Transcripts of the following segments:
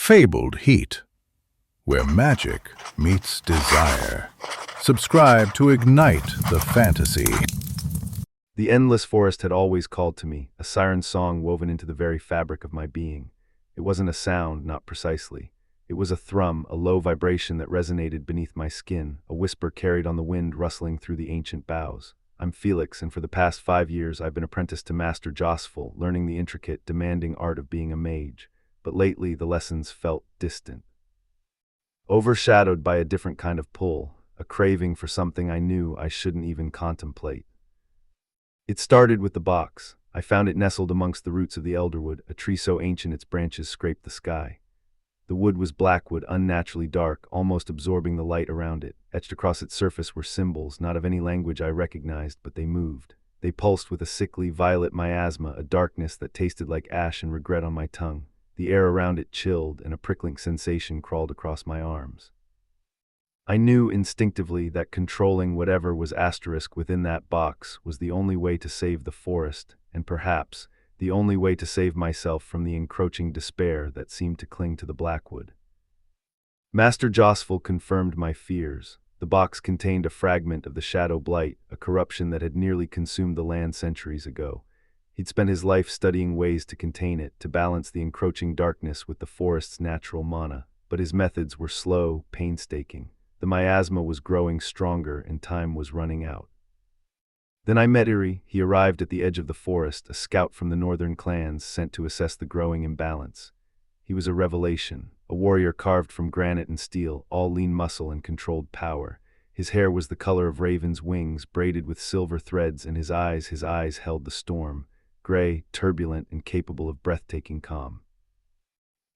fabled heat, where magic meets desire. Subscribe to ignite the fantasy. The endless forest had always called to me, a siren song woven into the very fabric of my being. It wasn't a sound, not precisely. It was a thrum, a low vibration that resonated beneath my skin, a whisper carried on the wind rustling through the ancient boughs. I'm Felix, and for the past 5 years I've been apprenticed to Master Josful, learning the intricate, demanding art of being a mage. But lately the lessons felt distant, overshadowed by a different kind of pull, a craving for something I knew I shouldn't even contemplate. It started with the box. I found it nestled amongst the roots of the elderwood, a tree so ancient its branches scraped the sky. The wood was blackwood, unnaturally dark, almost absorbing the light around it. Etched across its surface were symbols, not of any language I recognized, but they moved. They pulsed with a sickly, violet miasma, a darkness that tasted like ash and regret on my tongue. The air around it chilled, and a prickling sensation crawled across my arms. I knew instinctively that controlling whatever was asterisk within that box was the only way to save the forest, and perhaps the only way to save myself from the encroaching despair that seemed to cling to the blackwood. Master Josful confirmed my fears. The box contained a fragment of the shadow blight, a corruption that had nearly consumed the land centuries ago. He'd spent his life studying ways to contain it, to balance the encroaching darkness with the forest's natural mana, but his methods were slow, painstaking. The miasma was growing stronger, and time was running out. Then I met Zira. He arrived at the edge of the forest, a scout from the northern clans sent to assess the growing imbalance. He was a revelation, a warrior carved from granite and steel, all lean muscle and controlled power. His hair was the color of ravens' wings, braided with silver threads, and his eyes held the storm, gray, turbulent, and capable of breathtaking calm.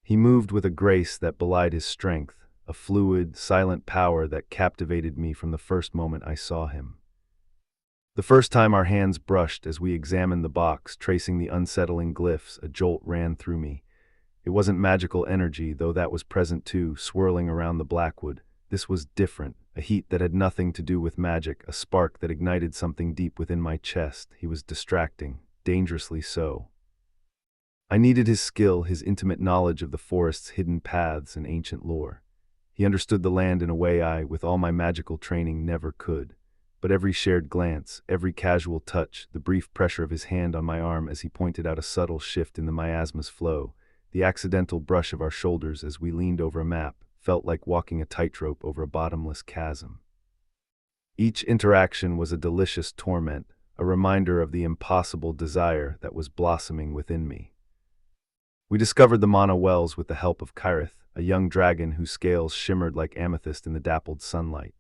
He moved with a grace that belied his strength, a fluid, silent power that captivated me from the first moment I saw him. The first time our hands brushed as we examined the box, tracing the unsettling glyphs, a jolt ran through me. It wasn't magical energy, though that was present too, swirling around the blackwood. This was different, a heat that had nothing to do with magic, a spark that ignited something deep within my chest. He was distracting, dangerously so. I needed his skill, his intimate knowledge of the forest's hidden paths and ancient lore. He understood the land in a way I, with all my magical training, never could. But every shared glance, every casual touch, the brief pressure of his hand on my arm as he pointed out a subtle shift in the miasma's flow, the accidental brush of our shoulders as we leaned over a map, felt like walking a tightrope over a bottomless chasm. Each interaction was a delicious torment, a reminder of the impossible desire that was blossoming within me. We discovered the mana wells with the help of Kyrith, a young dragon whose scales shimmered like amethyst in the dappled sunlight.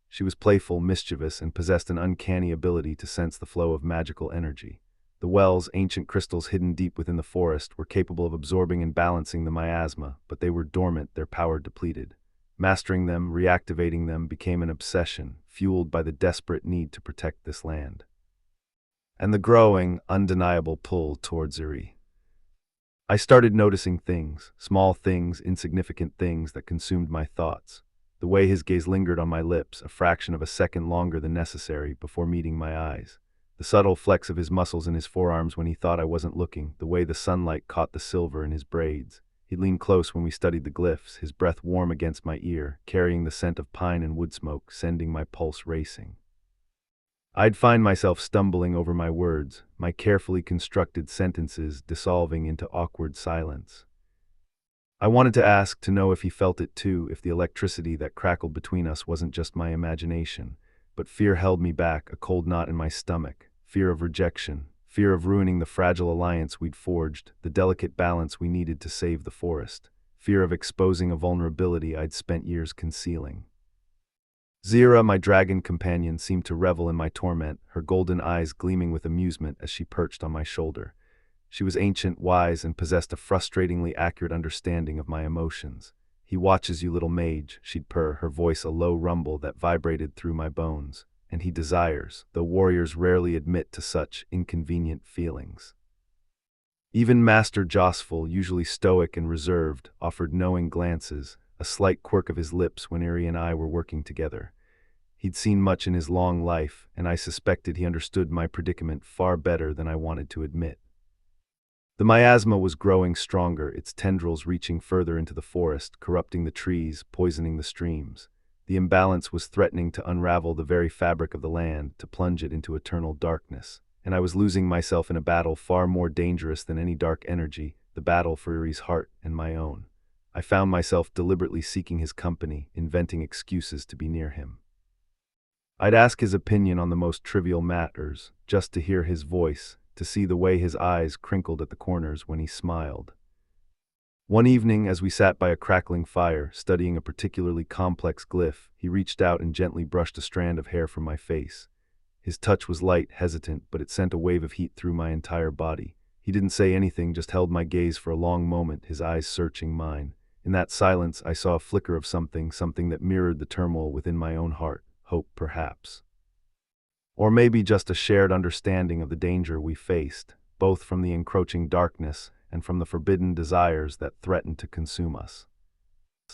She was playful, mischievous, and possessed an uncanny ability to sense the flow of magical energy. The wells, ancient crystals hidden deep within the forest, were capable of absorbing and balancing the miasma, but they were dormant, their power depleted. Mastering them, reactivating them, became an obsession, fueled by the desperate need to protect this land. And the growing, undeniable pull towards Zira. I started noticing things, small things, insignificant things that consumed my thoughts. The way his gaze lingered on my lips, a fraction of a second longer than necessary, before meeting my eyes. The subtle flex of his muscles in his forearms when he thought I wasn't looking, the way the sunlight caught the silver in his braids. He leaned close when we studied the glyphs, his breath warm against my ear, carrying the scent of pine and wood smoke, sending my pulse racing. I'd find myself stumbling over my words, my carefully constructed sentences dissolving into awkward silence. I wanted to ask, to know if he felt it too, if the electricity that crackled between us wasn't just my imagination, but fear held me back, a cold knot in my stomach, fear of rejection, fear of ruining the fragile alliance we'd forged, the delicate balance we needed to save the forest, fear of exposing a vulnerability I'd spent years concealing. Zira, my dragon companion, seemed to revel in my torment, her golden eyes gleaming with amusement as she perched on my shoulder. She was ancient, wise, and possessed a frustratingly accurate understanding of my emotions. "He watches you, little mage," she'd purr, her voice a low rumble that vibrated through my bones. "And he desires, though warriors rarely admit to such inconvenient feelings." Even Master Josful, usually stoic and reserved, offered knowing glances, a slight quirk of his lips when Zira and I were working together. He'd seen much in his long life, and I suspected he understood my predicament far better than I wanted to admit. The miasma was growing stronger, its tendrils reaching further into the forest, corrupting the trees, poisoning the streams. The imbalance was threatening to unravel the very fabric of the land, to plunge it into eternal darkness. And I was losing myself in a battle far more dangerous than any dark energy, the battle for Uri's heart and my own. I found myself deliberately seeking his company, inventing excuses to be near him. I'd ask his opinion on the most trivial matters, just to hear his voice, to see the way his eyes crinkled at the corners when he smiled. One evening, as we sat by a crackling fire, studying a particularly complex glyph, he reached out and gently brushed a strand of hair from my face. His touch was light, hesitant, but it sent a wave of heat through my entire body. He didn't say anything, just held my gaze for a long moment, his eyes searching mine. In that silence, I saw a flicker of something that mirrored the turmoil within my own heart. Hope, perhaps. Or maybe just a shared understanding of the danger we faced, both from the encroaching darkness and from the forbidden desires that threatened to consume us.